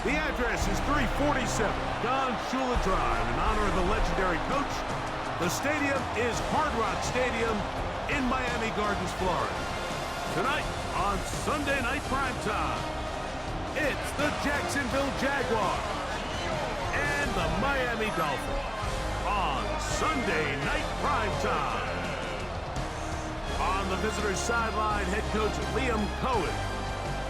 The address is 347 Don Shula Drive. In honor of the legendary coach, the stadium is Hard Rock Stadium in Miami Gardens, Florida. Tonight on Sunday Night Primetime, it's the Jacksonville Jaguars and the Miami Dolphins on Sunday Night Primetime. On the visitors' sideline, head coach Liam Cohen.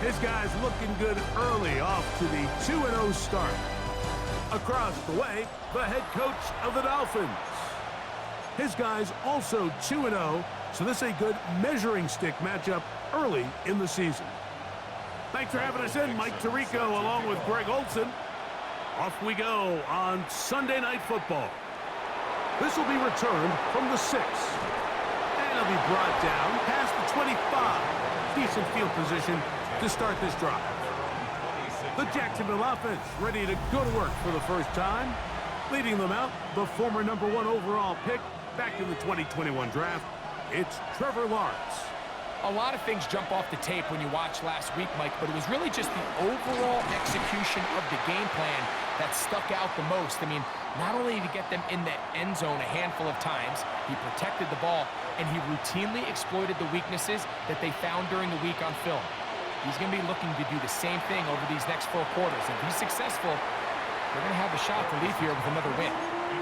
His guys looking good early off to the 2-0 start. Across the way, the head coach of the Dolphins. His guys also 2-0, so this is a good measuring stick matchup early in the season. Thanks for having us in, Mike Tirico, along with Greg Olson. Off we go on Sunday Night Football. This will be returned from the 6. And it'll be brought down past the 25. Decent field position to start this drive. The Jacksonville offense ready to go to work for the first time. Leading them out, the former #1 overall pick back in the 2021 draft. It's Trevor Lawrence. A lot of things jump off the tape when you watch last week, Mike, but it was really just the overall execution of the game plan that stuck out the most. I mean, not only did he get them in the end zone a handful of times, he protected the ball, and he routinely exploited the weaknesses that they found during the week on film. He's going to be looking to do the same thing over these next 4 quarters. If he's successful, they're going to have a shot to leave here with another win.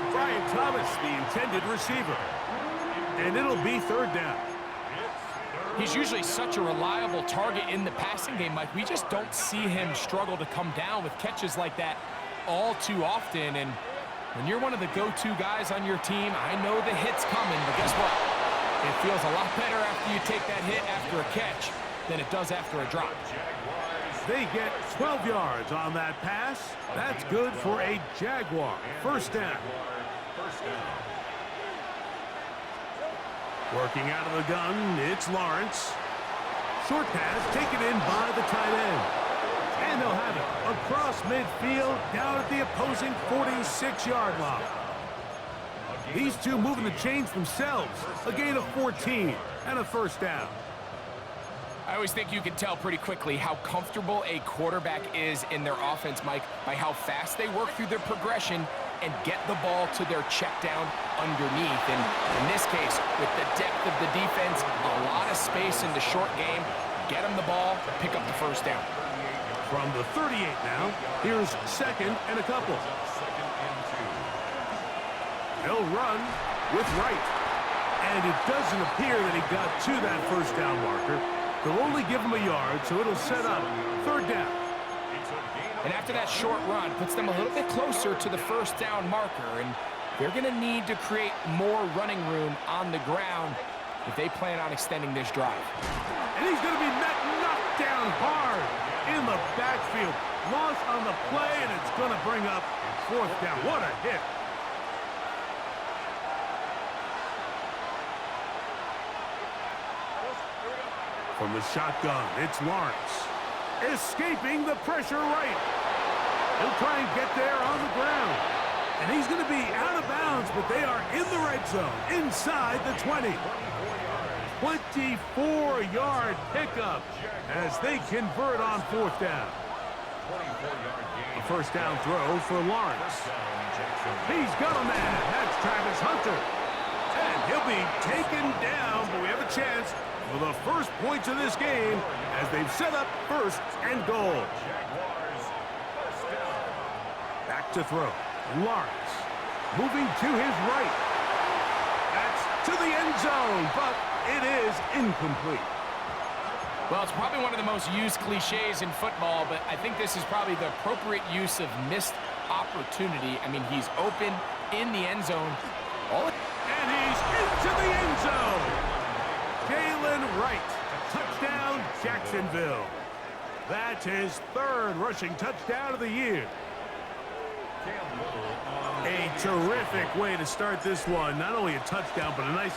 Brian Thomas, the intended receiver. And it'll be 3rd down. He's usually such a reliable target in the passing game, Mike. We just don't see him struggle to come down with catches like that all too often. And when you're one of the go-to guys on your team, I know the hit's coming, but guess what? It feels a lot better after you take that hit after a catch than it does after a drop. They get 12 yards on that pass. That's good for a Jaguar. 1st down. Working out of the gun, it's Lawrence. Short pass taken in by the tight end. And they'll have it across midfield down at the opposing 46-yard line. These two moving the chains themselves. A gain of 14 and a 1st down. I always think you can tell pretty quickly how comfortable a quarterback is in their offense, Mike, by how fast they work through their progression and get the ball to their check down underneath. And in this case, with the depth of the defense, a lot of space in the short game, get them the ball, pick up the 1st down. From the 38 now, here's 2nd and a couple. They'll run with Wright. And it doesn't appear that he got to that 1st down marker. They'll only give him a yard, so it'll set up 3rd down. And after that short run, puts them a little bit closer to the 1st down marker. And they're going to need to create more running room on the ground if they plan on extending this drive. And he's going to be knocked down hard in the backfield. Loss on the play, and it's going to bring up 4th down. What a hit. From the shotgun, it's Lawrence. Escaping the pressure right. He'll try and get there on the ground. And he's going to be out of bounds, but they are in the red zone, inside the 20. 24-yard pickup as they convert on 4th down. A 1st down throw for Lawrence. He's got a man. That's Travis Hunter. And he'll be taken down, but we have a chance for the first points of this game as they've set up 1st and goal. Back to throw. Lawrence moving to his right. That's to the end zone, but it is incomplete. Well, it's probably one of the most used cliches in football, but I think this is probably the appropriate use of missed opportunity. I mean, he's open in the end zone. And he's into the end zone. Jalen Wright, touchdown Jacksonville. That's his 3rd rushing touchdown of the year. A terrific way to start this one. Not only a touchdown, but a nice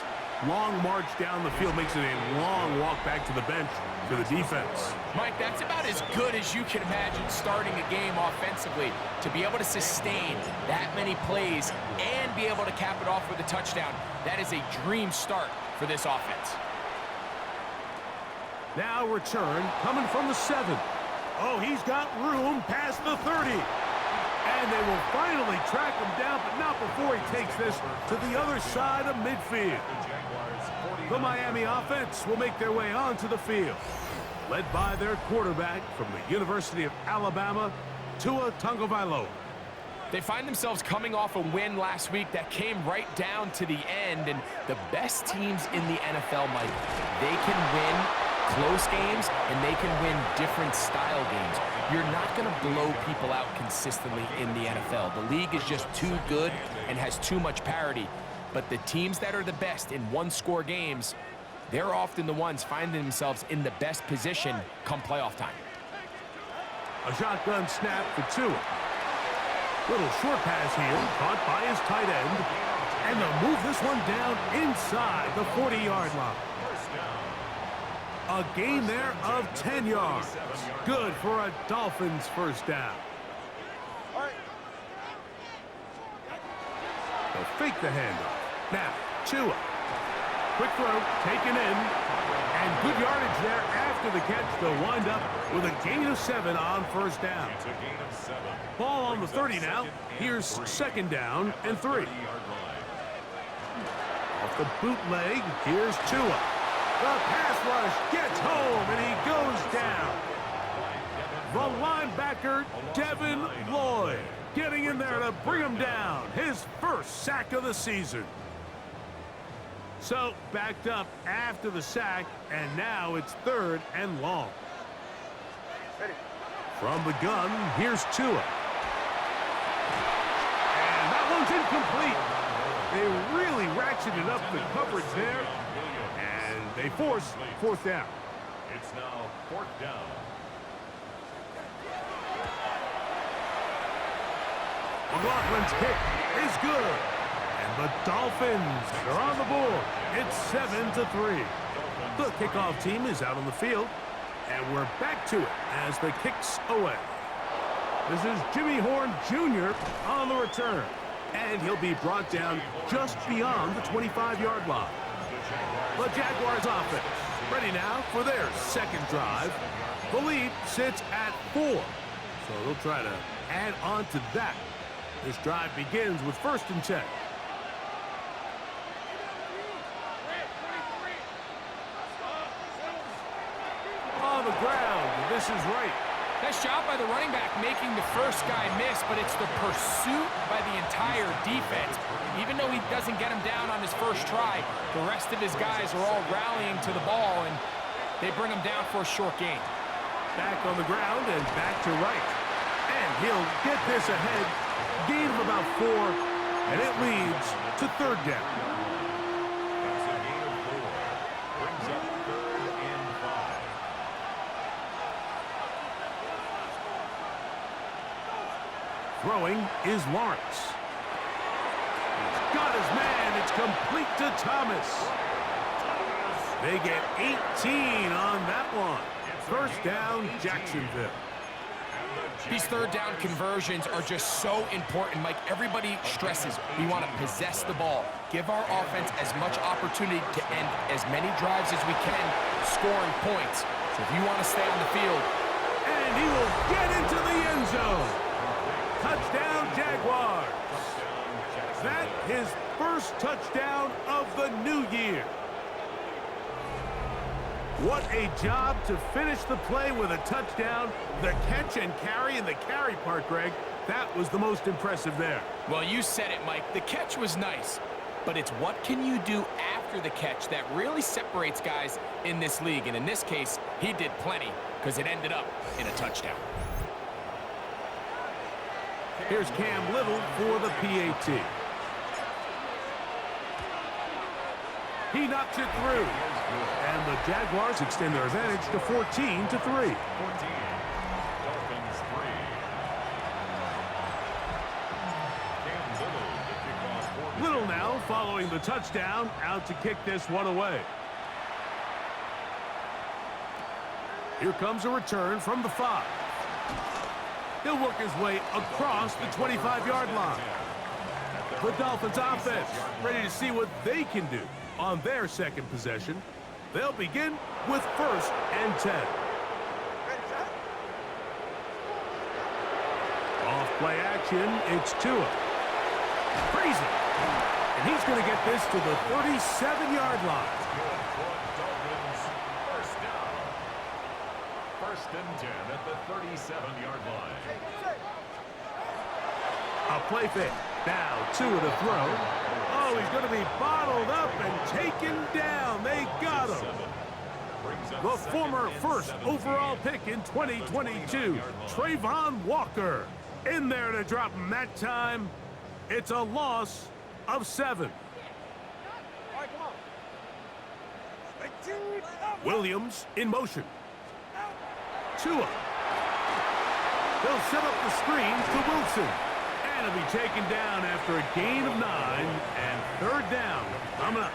long march down the field. Makes it a long walk back to the bench for the defense. Mike, that's about as good as you can imagine starting a game offensively. To be able to sustain that many plays and be able to cap it off with a touchdown, that is a dream start for this offense. Now return coming from the 7. Oh, he's got room past the 30. And they will finally track him down, but not before he takes this to the other side of midfield. The Miami offense will make their way onto the field, led by their quarterback from the University of Alabama, Tua Tagovailoa. They find themselves coming off a win last week that came right down to the end, and the best teams in the NFL, Mike, they can win close games and they can win different style games. You're not going to blow people out consistently in the NFL. The league is just too good and has too much parity. But the teams that are the best in one-score games, they're often the ones finding themselves in the best position come playoff time. A shotgun snap for Tua. Little short pass here, caught by his tight end. And they'll move this one down inside the 40-yard line. A gain there of 10 yards. Good for a Dolphins first down. They'll fake the handoff. Now, Tua. Quick throw, taken in. And good yardage there after the catch. They'll wind up with a gain of 7 on first down. Ball on the 30 now. Here's second down and 3. Off the bootleg, here's Tua. The pass rush gets home, and he goes down. The linebacker, Devin Lloyd, getting in there to bring him down. His first sack of the season. So, backed up after the sack, and now it's 3rd and long. From the gun, here's Tua. And that one's incomplete. They really ratcheted up the coverage there, and they force 4th down. It's now 4th down. McLaughlin's kick is good. And the Dolphins are on the board. It's 7-3. The kickoff team is out on the field, and we're back to it as the kick's away. This is Jimmy Horn Jr. on the return, and he'll be brought down just beyond the 25-yard line. The Jaguars offense ready now for their second drive. The lead sits at 4, so they'll try to add on to that. This drive begins with 1st and 10. On the ground, this is right. Nice job by the running back making the first guy miss, but it's the pursuit by the entire defense. Even though he doesn't get him down on his first try, the rest of his guys are all rallying to the ball, and they bring him down for a short gain. Back on the ground and back to right. And he'll get this ahead. Gain of about 4, and it leads to 3rd down. That's a gain of 4. Brings up 3rd and 5. Throwing is Lawrence. He's got his man. It's complete to Thomas. They get 18 on that one. First down, Jacksonville. These 3rd down conversions are just so important, Mike. Everybody stresses we want to possess the ball, give our offense as much opportunity to end as many drives as we can, scoring points. So if you want to stay on the field. And he will get into the end zone. Touchdown, Jaguars. That his first touchdown of the new year. What a job to finish the play with a touchdown. The catch and carry, and the carry part, Greg, that was the most impressive there. Well, you said it, Mike. The catch was nice, but it's what can you do after the catch that really separates guys in this league. And in this case, he did plenty because it ended up in a touchdown. Here's Cam Little for the PAT. He knocks it through. And the Jaguars extend their advantage to 14-3. 14. Dolphins 3. Little now following the touchdown, out to kick this one away. Here comes a return from the 5. He'll work his way across the 25-yard line. The Dolphins offense ready to see what they can do on their second possession. They'll begin with 1st and 10. Play action, it's Tua. Crazy. And he's going to get this to the 37-yard line. First down. First and 10 at the 37-yard line. A play fake. Now Tua to throw. Oh, he's going to be bottled up and taken down. They got him. The former first overall pick in 2022, Trayvon Walker, in there to drop him that time. It's a loss of 7. Williams in motion. Tua. They'll set up the screen to Wilson. And he'll be taken down after a gain of 9 and third down. Coming up.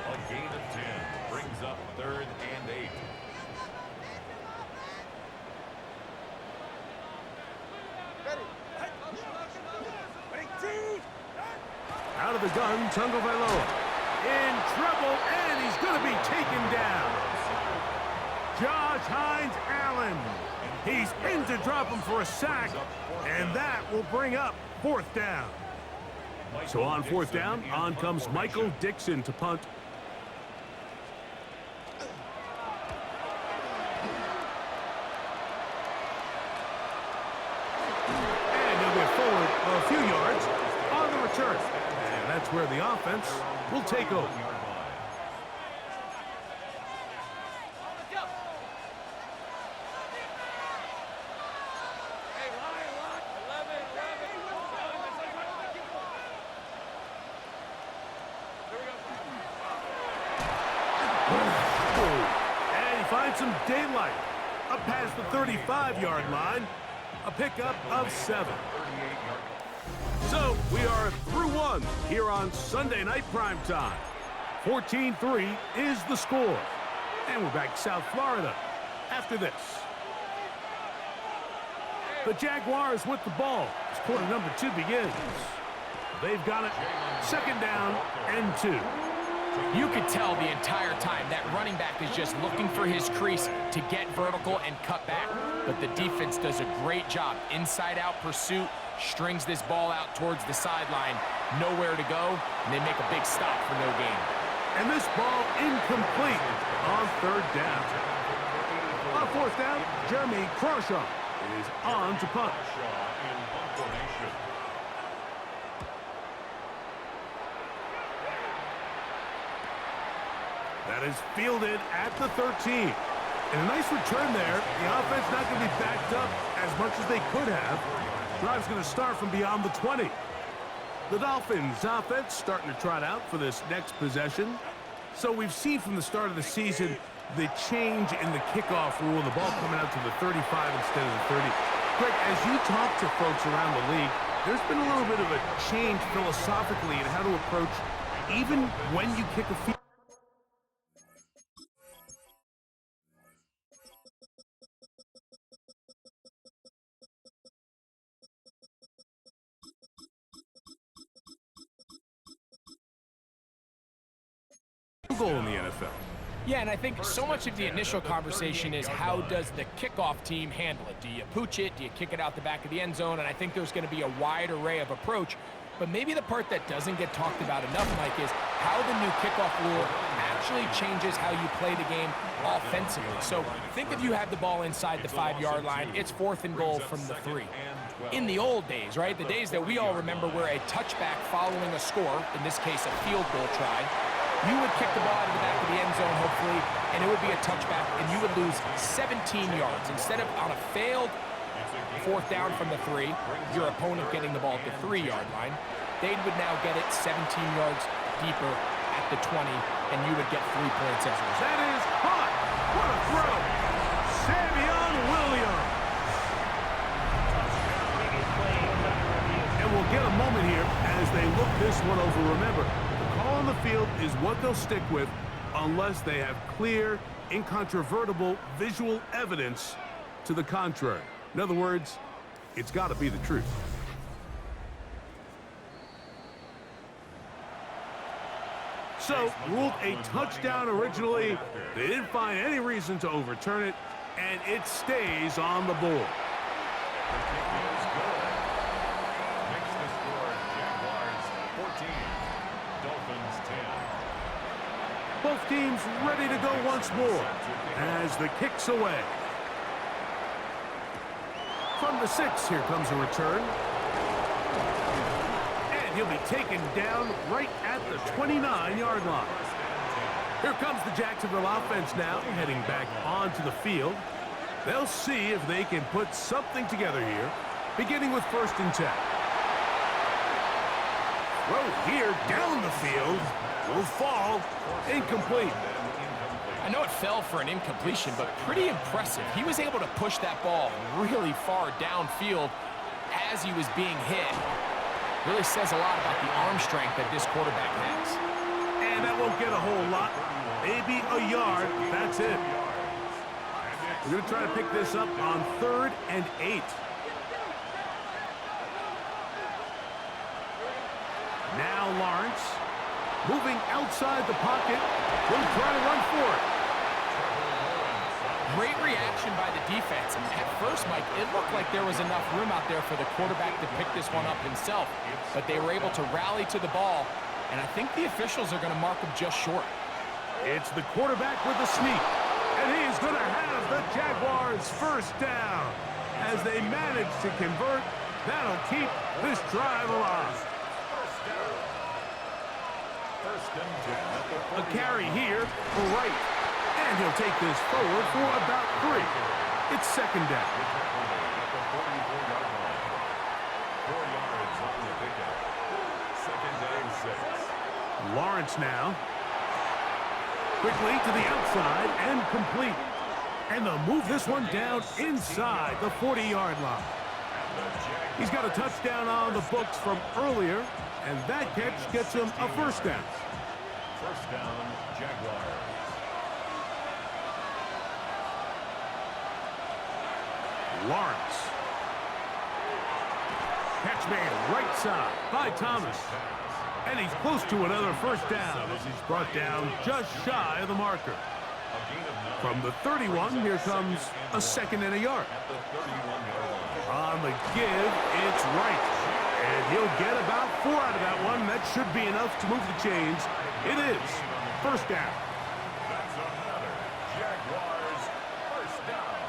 A gain of 10 brings up third and 8. Out of the gun, Tagovailoa. In trouble, and he's going to be taken down. Josh Hines-Allen. He's in to drop him for a sack, and that will bring up 4th down. So on 4th down, on comes Michael Dixon to punt. And he'll get forward a few yards on the return. And that's where the offense will take over. Some daylight up past the 35-yard line, a pickup of 7. So we are through 1 here on Sunday Night Primetime. 14-3 is the score, and we're back to South Florida after this. The Jaguars with the ball as quarter number 2 begins. They've got it, 2nd down and 2. You could tell the entire time that running back is just looking for his crease to get vertical and cut back. But the defense does a great job. Inside-out pursuit, strings this ball out towards the sideline. Nowhere to go, and they make a big stop for no gain. And this ball incomplete on 3rd down. On 4th down, Jeremy Crawshaw is on to punt. That is fielded at the 13. And a nice return there. The offense not going to be backed up as much as they could have. Drive's going to start from beyond the 20. The Dolphins offense starting to trot out for this next possession. So we've seen from the start of the season the change in the kickoff rule, the ball coming out to the 35 instead of the 30. Greg, as you talk to folks around the league, there's been a little bit of a change philosophically in how to approach even when you kick a field. Goal in the NFL. Yeah, and I think so much of the initial conversation is how does the kickoff team handle it? Do you pooch it? Do you kick it out the back of the end zone? And I think there's going to be a wide array of approach. But maybe the part that doesn't get talked about enough, Mike, is how the new kickoff rule actually changes how you play the game offensively. So think if you have the ball inside the 5-yard line, it's 4th and goal from the 3. In the old days, right, the days that we all remember were a touchback following a score, in this case a field goal try, you would kick the ball out of the back of the end zone, hopefully, and it would be a touchback, and you would lose 17 yards. Instead of on a failed 4th down from the 3, your opponent getting the ball at the 3-yard line, they would now get it 17 yards deeper at the 20, and you would get 3 points as a result. That is hot. What a throw. Savion Williams. And we'll get a moment here as they look this one over. Remember, on the field is what they'll stick with unless they have clear, incontrovertible visual evidence to the contrary. In other words, it's got to be the truth. So, ruled a touchdown originally. They didn't find any reason to overturn it, and it stays on the board. The kick is good. Makes the score Jaguars 14, Dolphins 10. Both teams ready to go once more as the kick's away. From the 6, here comes a return. And he'll be taken down right at the 29-yard line. Here comes the Jacksonville offense now, heading back onto the field. They'll see if they can put something together here, beginning with 1st and 10. Throw here down the field will fall incomplete. I know it fell for an incompletion, but pretty impressive. He was able to push that ball really far downfield as he was being hit. Really says a lot about the arm strength that this quarterback has. And that won't get a whole lot. Maybe a yard. That's it. We're going to try to pick this up on 3rd and 8. Now Lawrence, moving outside the pocket, will try to run for it. Great reaction by the defense. And at first, Mike, it looked like there was enough room out there for the quarterback to pick this one up himself. But they were able to rally to the ball, and I think the officials are going to mark him just short. It's the quarterback with the sneak, and he's going to have the Jaguars' 1st down. As they manage to convert, that'll keep this drive alive. A carry here for Wright. And he'll take this forward for about 3. It's 2nd down. 4 yards on the pickup. 2nd and 6. Lawrence now. Quickly to the outside and complete. And they'll move this one down inside the 40-yard line. He's got a touchdown on the books from earlier, and that catch gets him a 1st down. 1st down, Jaguars. Lawrence. Catch made right side by Thomas. And he's close to another 1st down as he's brought down just shy of the marker. From the 31, here comes a 2nd and a yard. On the give, it's Wright. And he'll get about 4 out of that one. That should be enough to move the chains. It is 1st down. That's another Jaguars 1st down.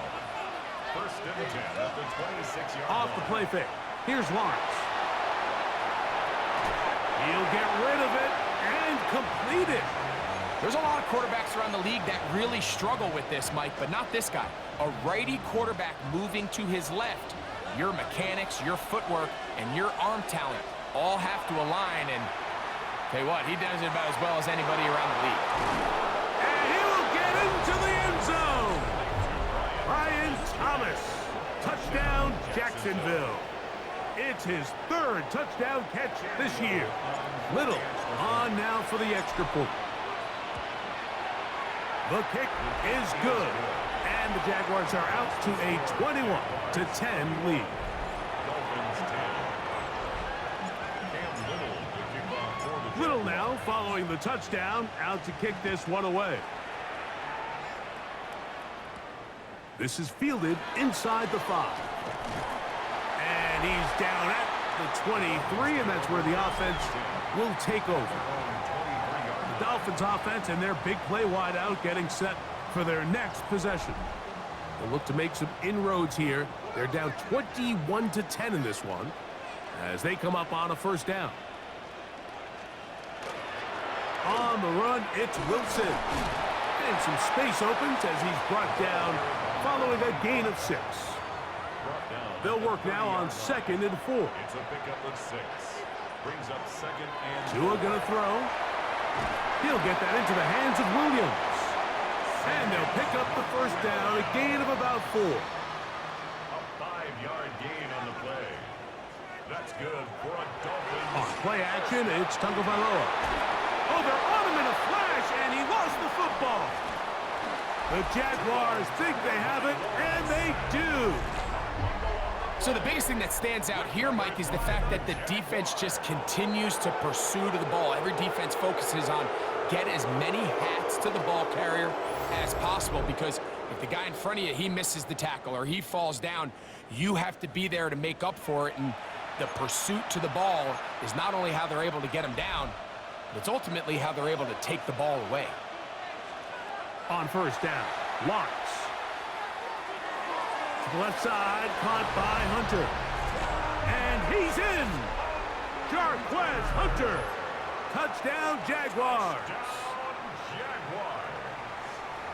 1st and 10 at the 26-yard line. Off the play fake. Here's Lawrence. He'll get rid of it and complete it. There's a lot of quarterbacks around the league that really struggle with this, Mike, but not this guy. A righty quarterback moving to his left. Your mechanics, your footwork, and your arm talent all have to align, and tell you what, he does it about as well as anybody around the league. And he will get into the end zone. Brian Thomas. Touchdown, Jacksonville. It's his 3rd touchdown catch this year. Little on now for the extra point. The kick is good. And the Jaguars are out to a 21-10 lead. Dolphins 10. Little now following the touchdown, out to kick this one away. This is fielded inside the 5. And he's down at the 23, and that's where the offense will take over. The Dolphins offense and their big play wide out getting set for their next possession. They'll look to make some inroads here. They're down 21-10 in this one as they come up on a 1st down. On the run, it's Wilson. And some space opens as he's brought down following a gain of 6. They'll work now on 2nd and 4. It's a pickup of 6. Brings up 2nd and Tua gonna throw. He'll get that into the hands of Williams. And they'll pick up the 1st down, a gain of about 4. a 5-yard gain on the play. That's good for a Dolphins. On play action, it's Tagovailoa. Oh, they're on him in a flash, and he lost the football. The Jaguars think they have it, and they do. So the biggest thing that stands out here, Mike, is the fact that the defense just continues to pursue to the ball. Every defense focuses on get as many hats to the ball carrier as possible because If the guy in front of you, he misses the tackle or he falls down, you have to be there to make up for it. And the pursuit to the ball is not only how they're able to get him down, but it's ultimately how they're able to take the ball away. On first down, Lawrence. To the left side, caught by Hunter. And he's in! Jarquez Hunter. Touchdown, Jaguars.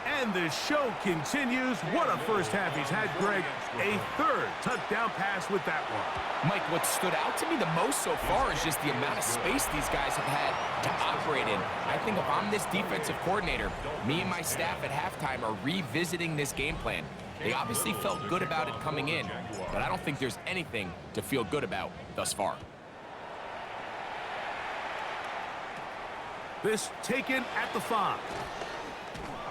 And the show continues. What a first half he's had, Greg. A third touchdown pass with that one. Mike, what stood out to me the most so far is just the amount of space these guys have had to operate in. I think if I'm this defensive coordinator, me and my staff at halftime are revisiting this game plan. They obviously felt good about it coming in, but I don't think there's anything to feel good about thus far. This taken at the 5.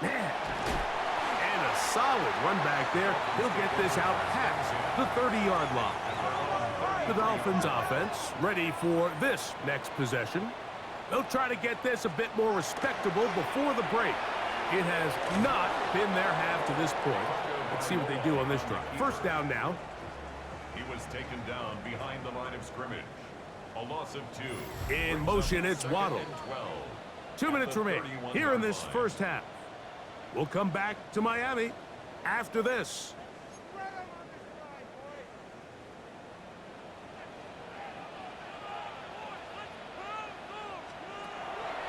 Man. And a solid run back there. He'll get this out past the 30-yard line. The Dolphins offense ready for this next possession. They'll try to get this a bit more respectable before the break. It has not been their half to this point. Let's see what they do on this drive. First down now. He was taken down behind the line of scrimmage. A loss of 2. In motion, it's Waddle. 2 minutes remain here in this first half. We'll come back to Miami after this.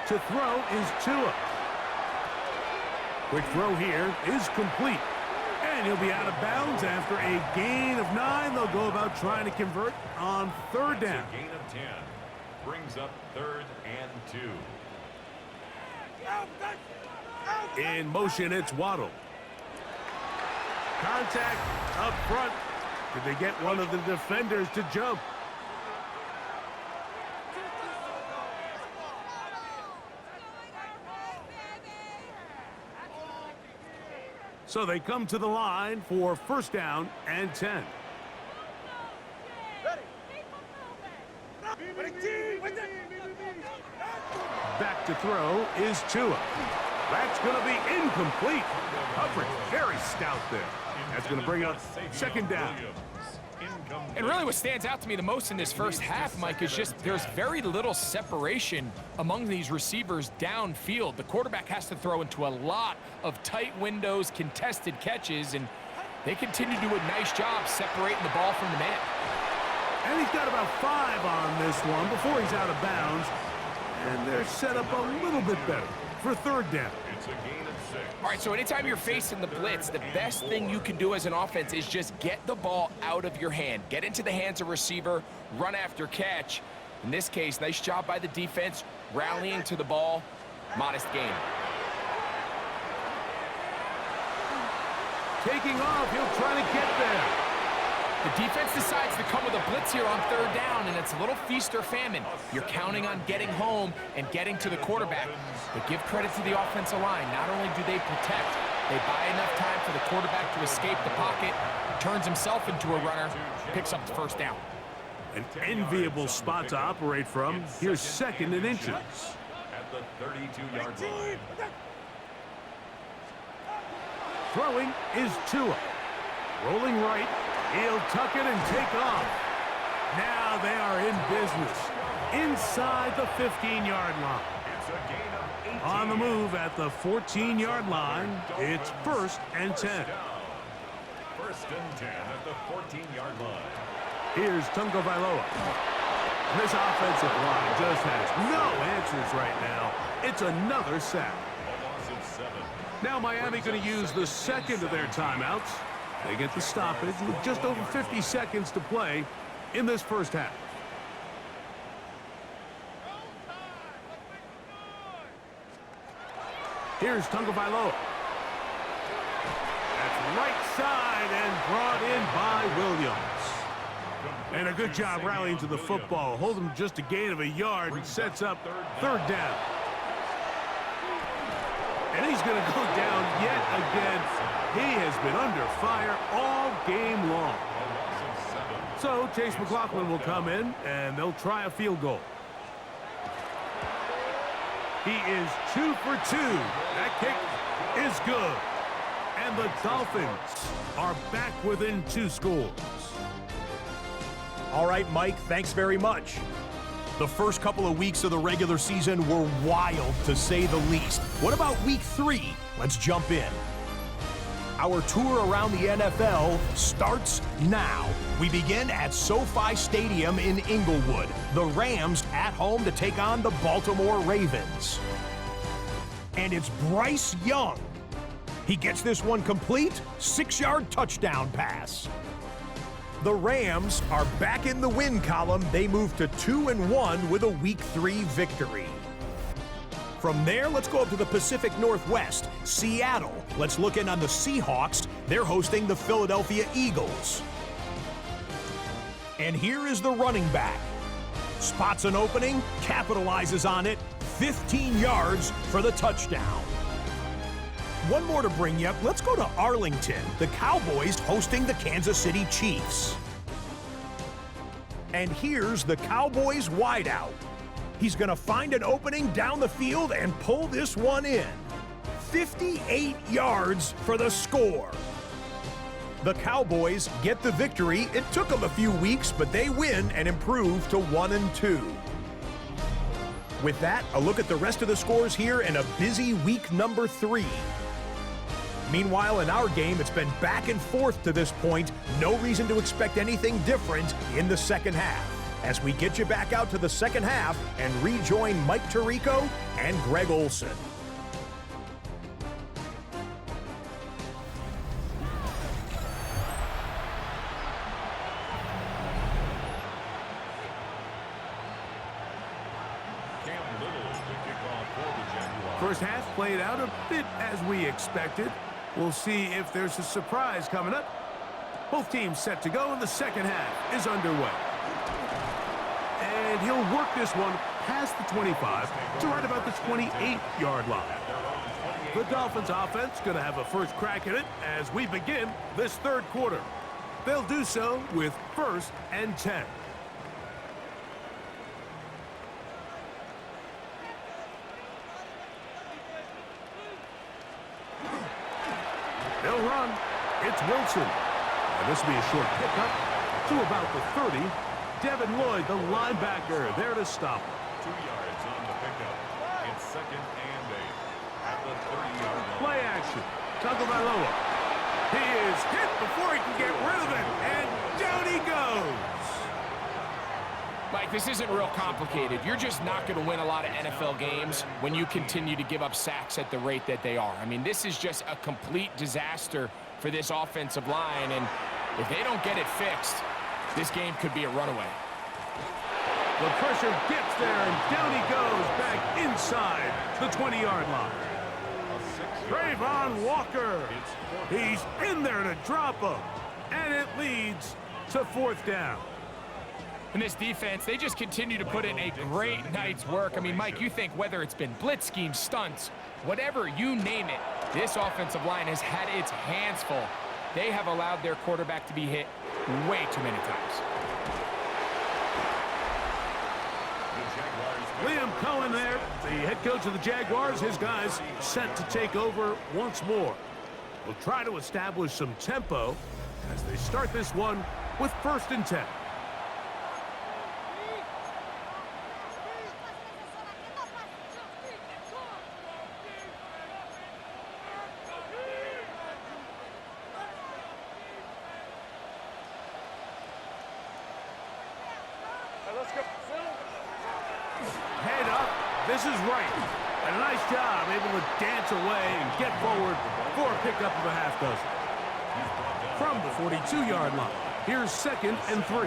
To throw is Tua. Quick throw here is complete. And he'll be out of bounds after a gain of 9. They'll go about trying to convert on third down. A gain of 10 brings up 3rd and 2. In motion, it's Waddle. Contact up front. Did they get one of the defenders to jump? So they come to the line for first down and 10. Back to throw is Tua. That's going to be incomplete. Coverage very stout there. That's going to bring up second down. And really what stands out to me the most in this first half, Mike, is just there's very little separation among these receivers downfield. The quarterback has to throw into a lot of tight windows, contested catches, and they continue to do a nice job separating the ball from the man. And he's got about 5 on this one before he's out of bounds. And they're set up a little bit better for third down. It's a gain of 6. All right, so anytime you're facing the blitz, the best thing you can do as an offense is just get the ball out of your hand. Get into the hands of receiver, run after catch. In this case, nice job by the defense, rallying to the ball. Modest gain. Taking off, he'll try to get there. The defense decides to come with a blitz here on third down, and it's a little feast or famine. You're counting on getting home and getting to the quarterback. But give credit to the offensive line. Not only do they protect, they buy enough time for the quarterback to escape the pocket, turns himself into a runner, picks up the first down. An enviable spot to operate from. Here's second and inches. At the 32-yard line. Throwing is Tua. Rolling right. He'll tuck it and take off. Now they are in business. Inside the 15-yard line. It's a gain of 18. On the move at the 14-yard line. It's first and 10. First and 10 at the 14-yard line. Here's Tunga Vailoa. This offensive line just has no answers right now. It's another sack. A loss of 7. Now Miami going to use the second of their timeouts. They get the stoppage with just over 50 seconds to play in this first half. Here's Tunga Vailoa. That's right side and brought in by Williams. And a good job rallying to the football. Hold him just a gain of a yard and sets up third down. And he's going to go down yet again. He has been under fire all game long. So Chase McLaughlin will come in, and they'll try a field goal. He is 2 for 2. That kick is good. And the Dolphins are back within 2 scores. All right, Mike, thanks very much. The first couple of weeks of the regular season were wild, to say the least. What about week 3? Let's jump in. Our tour around the NFL starts now. We begin at SoFi Stadium in Inglewood. The Rams at home to take on the Baltimore Ravens. And it's Bryce Young. He gets this one complete, 6-yard touchdown pass. The Rams are back in the win column. They move to 2-1 with a Week 3 victory. From there, let's go up to the Pacific Northwest, Seattle. Let's look in on the Seahawks. They're hosting the Philadelphia Eagles. And here is the running back. Spots an opening, capitalizes on it, 15 yards for the touchdown. One more to bring you up. Let's go to Arlington. The Cowboys hosting the Kansas City Chiefs. And here's the Cowboys wideout. He's going to find an opening down the field and pull this one in. 58 yards for the score. The Cowboys get the victory. It took them a few weeks, but they win and improve to 1-2. With that, a look at the rest of the scores here in a busy week number 3. Meanwhile, in our game, it's been back and forth to this point. No reason to expect anything different in the second half. As we get you back out to the second half and rejoin Mike Tirico and Greg Olson. First half played out a bit as we expected. We'll see if there's a surprise coming up. Both teams set to go, and the second half is underway. And he'll work this one past the 25 to right about the 28-yard line. The Dolphins offense going to have a first crack at it as we begin this third quarter. They'll do so with 1st and 10. They'll run. It's Wilson. And this will be a short pickup to about the 30. Devin Lloyd, the linebacker, there to stop. 2 yards on the pickup. It's 2nd and 8 at the 30-yard line. Play action. Tagovailoa. He is hit before he can get rid of it. And down he goes. Mike, this isn't real complicated. You're just not going to win a lot of NFL games when you continue to give up sacks at the rate that they are. I mean, this is just a complete disaster for this offensive line, and if they don't get it fixed, this game could be a runaway. The pressure gets there, and down he goes back inside the 20-yard line. Trayvon Walker. He's in there to drop him, and it leads to 4th down. And this defense, they just continue to put in a great night's work. I mean, Mike, you think whether it's been blitz schemes, stunts, whatever you name it, this offensive line has had its hands full. They have allowed their quarterback to be hit way too many times. Liam Cohen there, the head coach of the Jaguars. His guys set to take over once more. We'll try to establish some tempo as they start this one with 1st and 10. Head up. This is right. And a nice job able to dance away and get forward for a pickup of a half dozen. From the 42-yard line, here's 2nd and 3.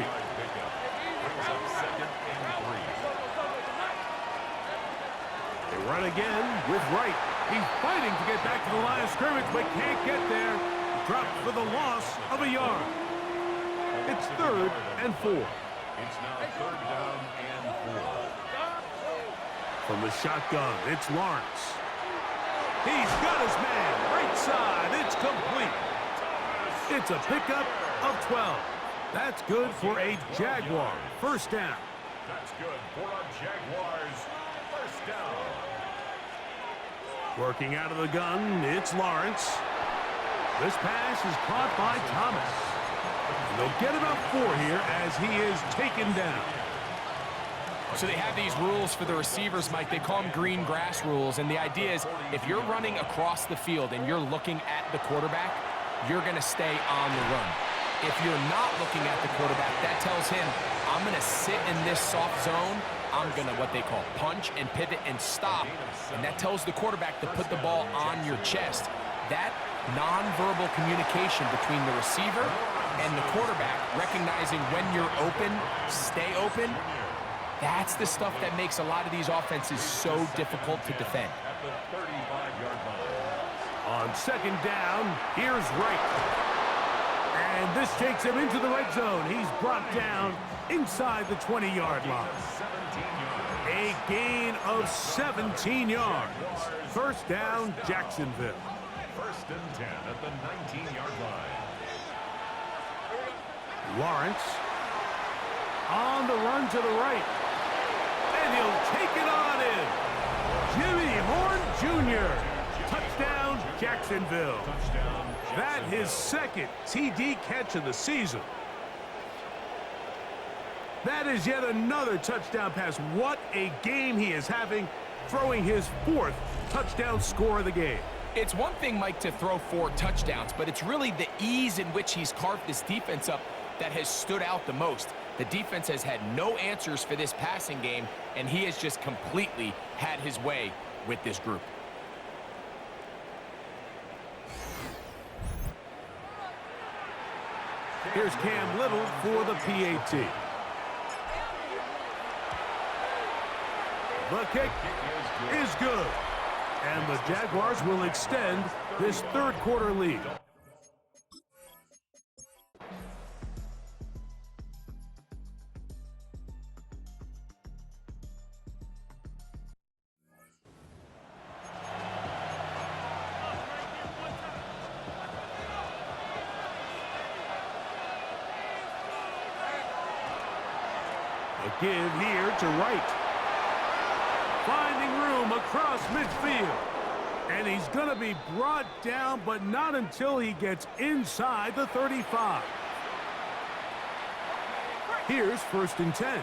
They run again with Wright. He's fighting to get back to the line of scrimmage, but can't get there. Dropped for the loss of a yard. It's 3rd and 4. It's now 3rd down and 4. From the shotgun, it's Lawrence. He's got his man. Right side. It's complete. It's a pickup of 12. That's good for a Jaguar. 1st down. That's good for our Jaguars. 1st down. Working out of the gun, it's Lawrence. This pass is caught by Thomas. And they'll get about 4 here as he is taken down. So they have these rules for the receivers, Mike. They call them green grass rules. And the idea is if you're running across the field and you're looking at the quarterback, you're going to stay on the run. If you're not looking at the quarterback, that tells him, I'm going to sit in this soft zone. I'm going to, what they call, punch and pivot and stop. And that tells the quarterback to put the ball on your chest. That nonverbal communication between the receiver and the quarterback, recognizing when you're open, stay open, that's the stuff that makes a lot of these offenses so difficult to defend. At the 35-yard line. On second down, here's Wright. And this takes him into the red zone. He's brought down inside the 20-yard line. A gain of 17 yards. First down, Jacksonville. First and 10 at the 19-yard line. Lawrence on the run to the right. And he'll take it on in. Jimmy Horn Jr. Touchdown, Jacksonville. That his second TD catch of the season. That is yet another touchdown pass. What a game he is having, throwing his 4th touchdown score of the game. It's one thing, Mike, to throw 4 touchdowns, but it's really the ease in which he's carved this defense up that has stood out the most. The defense has had no answers for this passing game, and he has just completely had his way with this group. Here's Cam Little for the PAT. The kick is good. And the Jaguars will extend this third quarter lead. A give here to Wright. Finding room across midfield. And he's going to be brought down, but not until he gets inside the 35. Here's first and 10.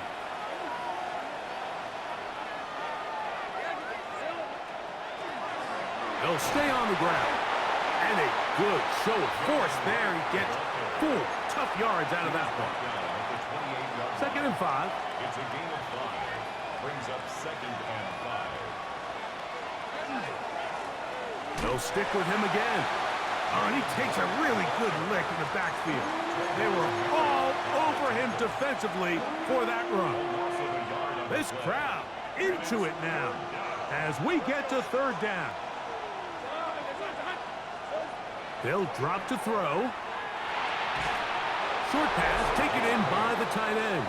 They'll stay on the ground. And a good show of force there. He gets 4 tough yards out of that one. Second and 5. It's a gain of 5. Brings up second and 5. They'll stick with him again. And he takes a really good lick in the backfield. They were all over him defensively for that run. This crowd into it now as we get to third down. They'll drop to throw. Short pass taken in by the tight end.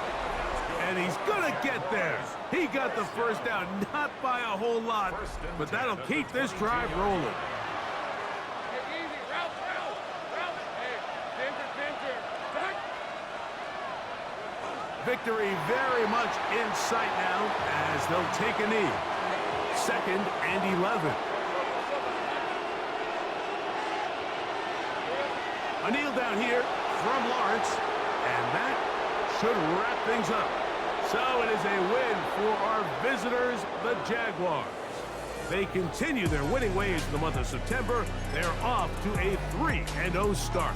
And he's going to get there. He got the first down, not by a whole lot, but that'll keep this drive rolling. Victory very much in sight now as they'll take a knee. Second and 11. A kneel down here from Lawrence, and that should wrap things up. So it is a win for our visitors, the Jaguars. They continue their winning ways in the month of September. They're off to a 3-0 start.